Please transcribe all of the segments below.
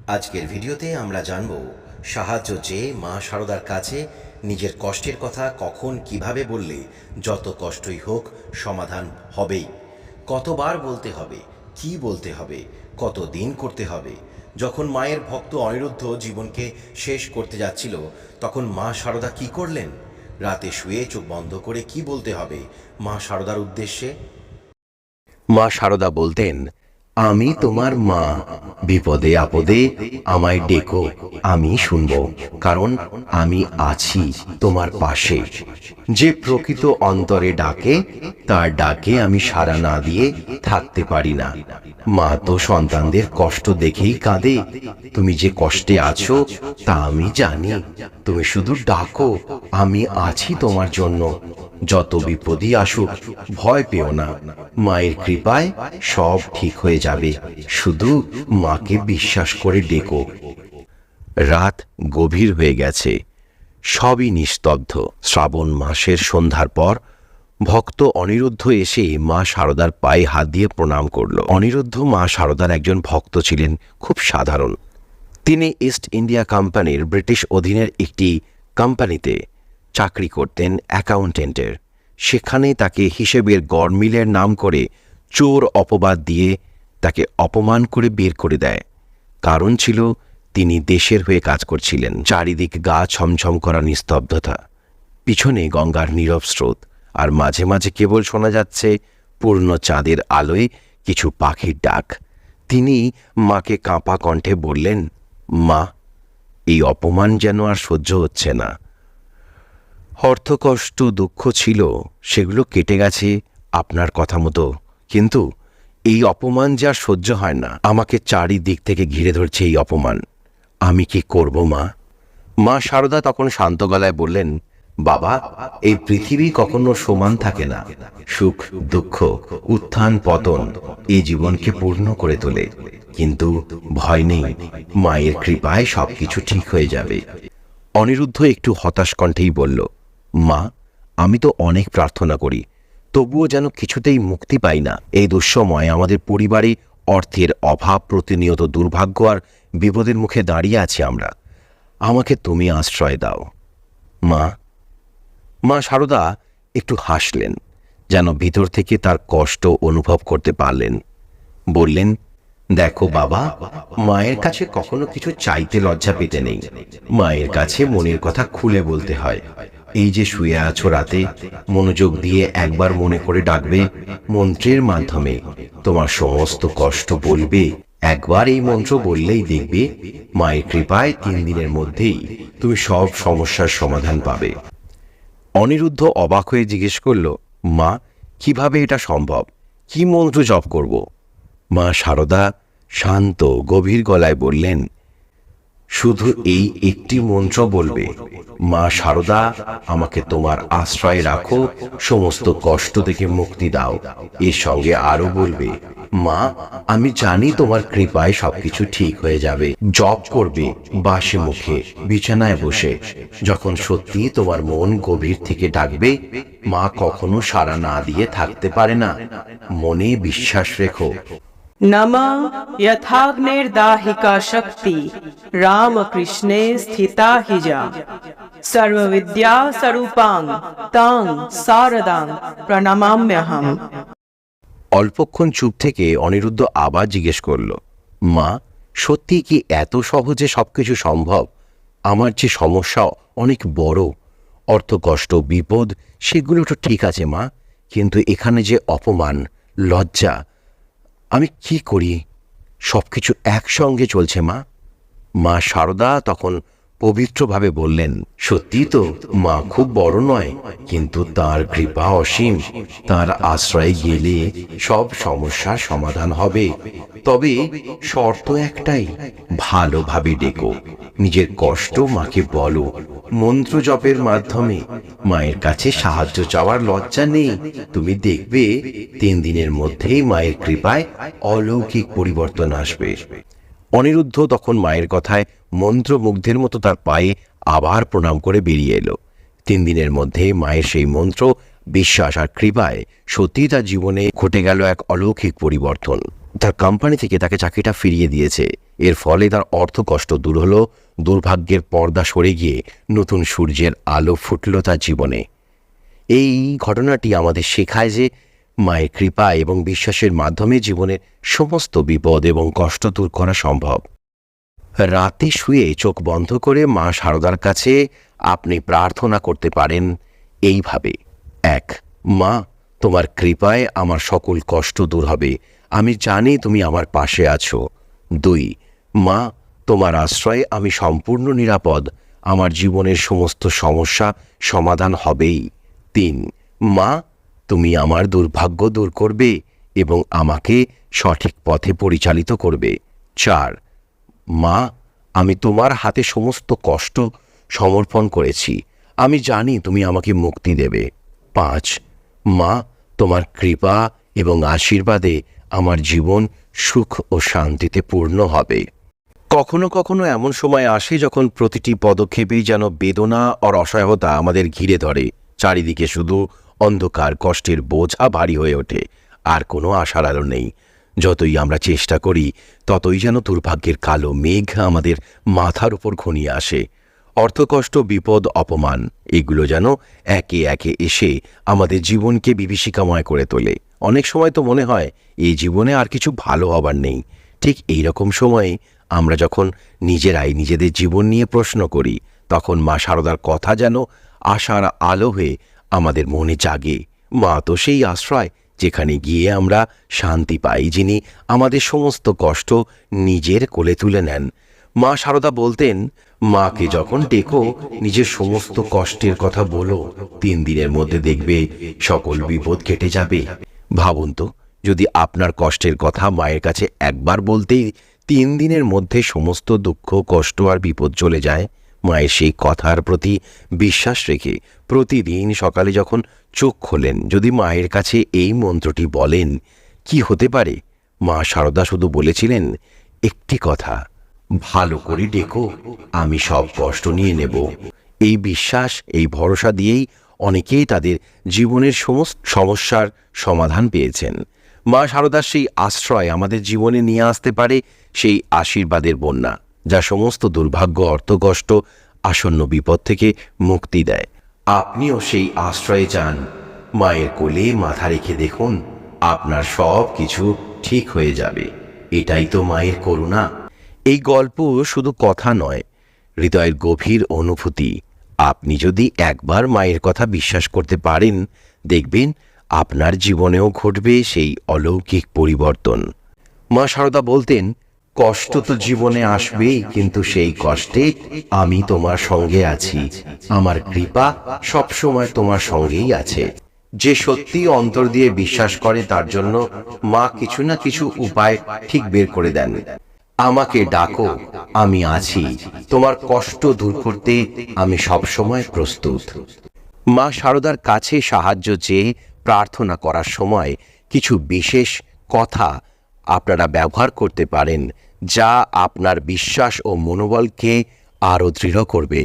আজকের ভিডিওতে আমরা জানব সাহায্য চেয়ে মা শারদার কাছে নিজের কষ্টের কথা কখন কিভাবে বললে যত কষ্টই হোক সমাধান হবেই। কতবার বলতে হবে, কি বলতে হবে, কত দিন করতে হবে। যখন মায়ের ভক্ত অনিরুদ্ধ জীবনকে শেষ করতে যাচ্ছিল তখন মা শারদা কি করলেন? রাতে শুয়ে চোখ বন্ধ করে কি বলতে হবে মা শারদার উদ্দেশ্যে? মা শারদা বলতেন, আমি তোমার মা, বিপদে আপদে আমায় ডেকো, আমি শুনবো, কারণ আমি আছি তোমার পাশে। যে প্রকৃত অন্তরে ডাকে তার ডাকে আমি সাড়া না দিয়ে থাকতে পারি না। মা তো সন্তানদের কষ্ট দেখেই কাঁদে। তুমি যে কষ্টে আছো তা আমি জানি। তুমি শুধু ডাকো, আমি আছি তোমার জন্য। যত বিপদই আসুক ভয় পেও না, মায়ের কৃপায় সব ঠিক হয়ে যাবে। শুধু মাকে বিশ্বাস করে ডেকো। রাত গভীর হয়ে গেছে, সবই নিস্তব্ধ। শ্রাবণ মাসের সন্ধ্যার পর ভক্ত অনিরুদ্ধ এসে মা শারদার পায়ে হাত দিয়ে প্রণাম করল। অনিরুদ্ধ মা শারদার একজন ভক্ত ছিলেন, খুব সাধারণ। তিনি ইস্ট ইন্ডিয়া কোম্পানির ব্রিটিশ অধীনের একটি কোম্পানিতে চাকরি করতেন, অ্যাকাউন্টেন্টের। সেখানে তাকে হিসেবের গরমিলের নাম করে চোর অপবাদ দিয়ে তাকে অপমান করে বের করে দেয়। কারণ ছিল তিনি দেশের হয়ে কাজ করছিলেন। চারিদিক গা ছমছম করা নিস্তব্ধতা, পিছনে গঙ্গার নীরব স্রোত, আর মাঝে মাঝে কেবল শোনা যাচ্ছে পূর্ণ চাঁদের আলোয় কিছু পাখির ডাক। তিনি মাকে কাঁপা কণ্ঠে বললেন, মা, এই অপমান যেন আর সহ্য হচ্ছে না। অর্থকষ্ট দুঃখ ছিল, সেগুলো কেটে গেছে আপনার কথা মতো, কিন্তু এই অপমান যা সহ্য হয় না। আমাকে চারিদিক থেকে ঘিরে ধরছে এই অপমান। আমি কি করব মা? মা শারদা তখন শান্ত গলায় বললেন, বাবা, এই পৃথিবী কখনো সমান থাকে না। সুখ দুঃখ, উত্থান পতন এই জীবনকে পূর্ণ করে তোলে। কিন্তু ভয় নেই, মায়ের কৃপায় সবকিছু ঠিক হয়ে যাবে। অনিরুদ্ধ একটু হতাশ কণ্ঠেই বলল, মা, আমি তো অনেক প্রার্থনা করি, তবুও যেন কিছুতেই মুক্তি পাই না। এই দুঃসময় আমাদের পরিবারে অর্থের অভাব, প্রতিনিয়ত দুর্ভাগ্য আর বিপদের মুখে দাঁড়িয়ে আছি আমরা। আমাকে তুমি আশ্রয় দাও মা। মা শারদা একটু হাসলেন, যেন ভিতর থেকে তার কষ্ট অনুভব করতে পারলেন। বললেন, দেখো বাবা, মায়ের কাছে কখনো কিছু চাইতে লজ্জা পেতে নেই। মায়ের কাছে মনের কথা খুলে বলতে হয়। এই যে শুয়ে আছো রাতে, মনোযোগ দিয়ে একবার মনে করে ডাকবে, মন্ত্রের মাধ্যমে তোমার সমস্ত কষ্ট বলবে। একবার এই মন্ত্র বললেই দেখবে মায়ের কৃপায় 3 দিনের মধ্যেই তুমি সব সমস্যার সমাধান পাবে। অনিরুদ্ধ অবাক হয়ে জিজ্ঞেস করল, মা, কিভাবে এটা সম্ভব? কি মন্ত্র জপ করব? মা শারদা শান্ত গভীর গলায় বললেন, শুধু এই একটি মন্ত্র বলবে, মা শারদা, আমাকে তোমার আশ্রয়ে রাখো, সমস্ত কষ্ট থেকে মুক্তি দাও। এর সঙ্গে আরো বলবে, মা, আমি জানি তোমার কৃপায় সবকিছু ঠিক হয়ে যাবে। জপ করবে বাসে মুখে, বিছানায় বসে। যখন সত্যি তোমার মন গভীর থেকে ডাকবে, মা কখনো সাড়া না দিয়ে থাকতে পারে না। মনে বিশ্বাস রেখো। नमः यथाग्निर्दाहिका शक्ति रामकृष्णे स्थिता हि जा सर्वविद्या स्वरूपां तां शारदां प्रणमाम्यहम्। অল্পক্ষণ চুপ থেকে অনিরুদ্ধ আবার জিজ্ঞেস করল, মা, সত্যি কি এত সহজে সবকিছু সম্ভব? আমার যে সমস্যা অনেক বড়, অর্থকষ্ট, বিপদ, সেগুলো তো ঠিক আছে মা, কিন্তু এখানে যে অপমান, লজ্জা, আমি কি করি? সবকিছু একসঙ্গে চলছে মা। মা শারদা তখন পবিত্রভাবে বললেন, সত্যি তো, মা খুব বড় নয়, কিন্তু তার কৃপা অসীম। তার আশ্রয়ে গেলে সব সমস্যার সমাধান হবে। তবে শর্ত একটাই, ভালোভাবে ডেকো, নিজের কষ্ট মাকে বলো। মন্ত্র জপের মাধ্যমে মায়ের কাছে সাহায্য চাওয়ার লজ্জা নেই। তুমি দেখবে 3 দিনের মধ্যেই মায়ের কৃপায় অলৌকিক পরিবর্তন আসবে। অনিরুদ্ধ তখন মায়ের কথায় মন্ত্রমুগ্ধের মতো তার পায়ে আবার প্রণাম করে বেরিয়ে এলো। 3 দিনের মধ্যে মায়ের সেই মন্ত্র, বিশ্বাস আর কৃপায় সত্যিই তার জীবনে ঘটে গেল এক অলৌকিক পরিবর্তন। তার কোম্পানি থেকে তাকে চাকরিটা ফিরিয়ে দিয়েছে। এর ফলে তার অর্থকষ্ট দূর হলো, দুর্ভাগ্যের পর্দা সরে গিয়ে নতুন সূর্যের আলো ফুটল তার জীবনে। এই ঘটনাটি আমাদের শেখায় যে মায়ের কৃপা এবং বিশ্বাসের মাধ্যমে জীবনের সমস্ত বিপদ এবং কষ্ট দূর করা সম্ভব। রাতে শুয়ে চোখ বন্ধ করে মা শারদার কাছে আপনি প্রার্থনা করতে পারেন এইভাবে: 1. মা, তোমার কৃপায় আমার সকল কষ্ট দূর হবে, আমি জানি তুমি আমার পাশে আছো। 2. মা, তোমার আশ্রয়ে আমি সম্পূর্ণ নিরাপদ, আমার জীবনের সমস্ত সমস্যা সমাধান হবেই। 3. মা, তুমি আমার দুর্ভাগ্য দূর করবে এবং আমাকে সঠিক পথে পরিচালিত করবে। 4. মা, আমি তোমার হাতে সমস্ত কষ্ট সমর্পণ করেছি, আমি জানি তুমি আমাকে মুক্তি দেবে। 5. মা, তোমার কৃপা এবং আশীর্বাদে আমার জীবন সুখ ও শান্তিতে পূর্ণ হবে। কখনো কখনো এমন সময় আসে যখন প্রতিটি পদক্ষেপেই যেন বেদনা আর অসহায়তা আমাদের ঘিরে ধরে, চারিদিকে শুধু অন্ধকার, কষ্টের বোঝা ভারী হয়ে ওঠে, আর কোনো আশার আলো নেই। যতই আমরা চেষ্টা করি ততই যেন দুর্ভাগ্যের কালো মেঘ আমাদের মাথার উপর ঘনিয়ে আসে। অর্থকষ্ট, বিপদ, অপমান এগুলো যেন একে একে এসে আমাদের জীবনকে বিভীষিকাময় করে তোলে। অনেক সময় তো মনে হয় এই জীবনে আর কিছু ভালো হবার নেই। ঠিক এই রকম সময়ে আমরা যখন নিজেরাই নিজেদের জীবন নিয়ে প্রশ্ন করি, তখন মা শারদার কথা যেন আশার আলো হয়ে আমাদের মনে জাগে। মা তো সেই আশ্রয় যেখানে গিয়ে আমরা শান্তি পাই, যিনি আমাদের সমস্ত কষ্ট নিজের কোলে তুলে নেন। মা শারদা বলতেন, মাকে যখন ডেকো নিজের সমস্ত কষ্টের কথা বলো, 3 দিনের মধ্যে দেখবে সকল বিপদ কেটে যাবে। ভাবুন তো, যদি আপনার কষ্টের কথা মায়ের কাছে একবার বলতেই 3 দিনের মধ্যে সমস্ত দুঃখ, কষ্ট আর বিপদ চলে যায়। মায়ের সেই কথার প্রতি বিশ্বাস রেখে প্রতিদিন সকালে যখন চোখ খোলেন, যদি মায়ের কাছে এই মন্ত্রটি বলেন, কি হতে পারে? মা শারদা শুধু বলেছিলেন একটি কথা: ভালো করে ডেকো, আমি সব কষ্ট নিয়ে নেব। এই বিশ্বাস, এই ভরসা দিয়েই অনেকেই তাদের জীবনের সমস্ত সমস্যার সমাধান পেয়েছেন। মা শারদার সেই আশ্রয় আমাদের জীবনে নিয়ে আসতে পারে সেই আশীর্বাদের বন্যা, যা সমস্ত দুর্ভাগ্য, অর্থকষ্ট, আসন্ন বিপদ থেকে মুক্তি দেয়। আপনিও সেই আশ্রয়ে যান, মায়ের কোলে মাথা রেখে দেখুন, আপনার সব কিছু ঠিক হয়ে যাবে। এটাই তো মায়ের করুণা। এই গল্প শুধু কথা নয়, হৃদয়ের গভীর অনুভূতি। আপনি যদি একবার মায়ের কথা বিশ্বাস করতে পারেন, দেখবেন আপনার জীবনেও ঘটবে সেই অলৌকিক পরিবর্তন। মা শারদা বলতেন, কষ্ট তো জীবনে আসবেই, কিন্তু সেই কষ্টে আমি তোমার সঙ্গে আছি, আমার কৃপা সবসময় তোমার সঙ্গেই আছে। যে সত্যি অন্তর দিয়ে বিশ্বাস করে তার জন্য মা কিছু না কিছু উপায় ঠিক বের করে দেন। আমাকে ডাকো, আমি আছি, তোমার কষ্ট দূর করতে আমি সবসময় প্রস্তুত। মা শারদার কাছে সাহায্য চেয়ে প্রার্থনা করার সময় কিছু বিশেষ কথা আপনারা ব্যবহার করতে পারেন, যা আপনার বিশ্বাস ও মনোবলকে আরও দৃঢ় করবে।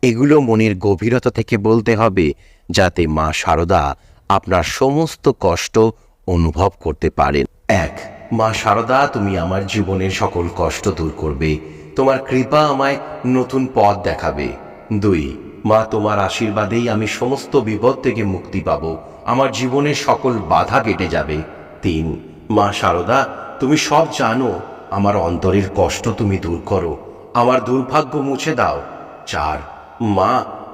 এগুলো মনের গভীরতা থেকে বলতে হবে, যাতে মা শারদা আপনার সমস্ত কষ্ট অনুভব করতে পারেন। 1. মা শারদা, তুমি আমার জীবনের সকল কষ্ট দূর করবে, তোমার কৃপা আমায় নতুন পথ দেখাবে। 2. মা, তোমার আশীর্বাদেই আমি সমস্ত বিপদ থেকে মুক্তি পাব, আমার জীবনের সকল বাধা কেটে যাবে। 3. মা শারদা, তুমি সব জানো, আমার অন্তরের কষ্ট তুমি দূর করো, আমার দুর্ভাগ্য মুছে দাও। 4. মা,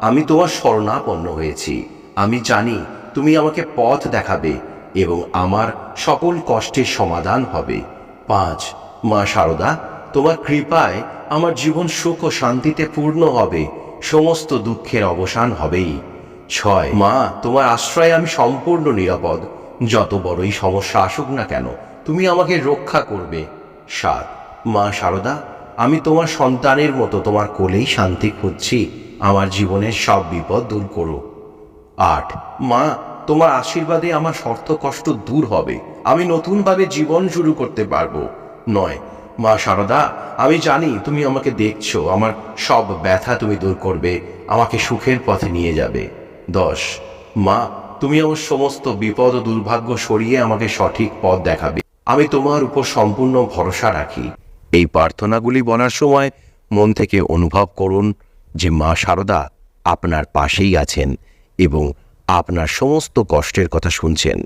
আমি তোমার শরণাপন্ন হয়েছি, আমি জানি তুমি আমাকে পথ দেখাবে এবং আমার সকল কষ্টের সমাধান হবে। 5. মা শারদা, তোমার কৃপায় আমার জীবন সুখ ও শান্তিতে পূর্ণ হবে, সমস্ত দুঃখের অবসান হবেই। 6. মা, তোমার আশ্রয়ে আমি সম্পূর্ণ নিরাপদ, যত বড়ই সমস্যা আসুক না কেন তুমি আমাকে রক্ষা করবে। 7. মা শারদা, আমি তোমার সন্তানের মতো তোমার কোলেই শান্তি খুঁজছি, আমার জীবনের সব বিপদ দূর করো। 8. মা, তোমার আশীর্বাদে আমার শর্ত কষ্ট দূর হবে, আমি নতুনভাবে জীবন শুরু করতে পারবো। 9. মা শারদা, আমি জানি তুমি আমাকে দেখছো, আমার সব ব্যথা তুমি দূর করবে, আমাকে সুখের পথে নিয়ে যাবে। 10. মা, তুমি আমার সমস্ত বিপদ ও দুর্ভাগ্য সরিয়ে আমাকে সঠিক পথ দেখাবে, আমি তোমার উপর সম্পূর্ণ ভরসা রাখি। এই প্রার্থনাগুলি বলার সময় মন থেকে অনুভব করুন যে মা শারদা আপনার পাশেই আছেন এবং আপনার সমস্ত কষ্টের কথা শুনছেন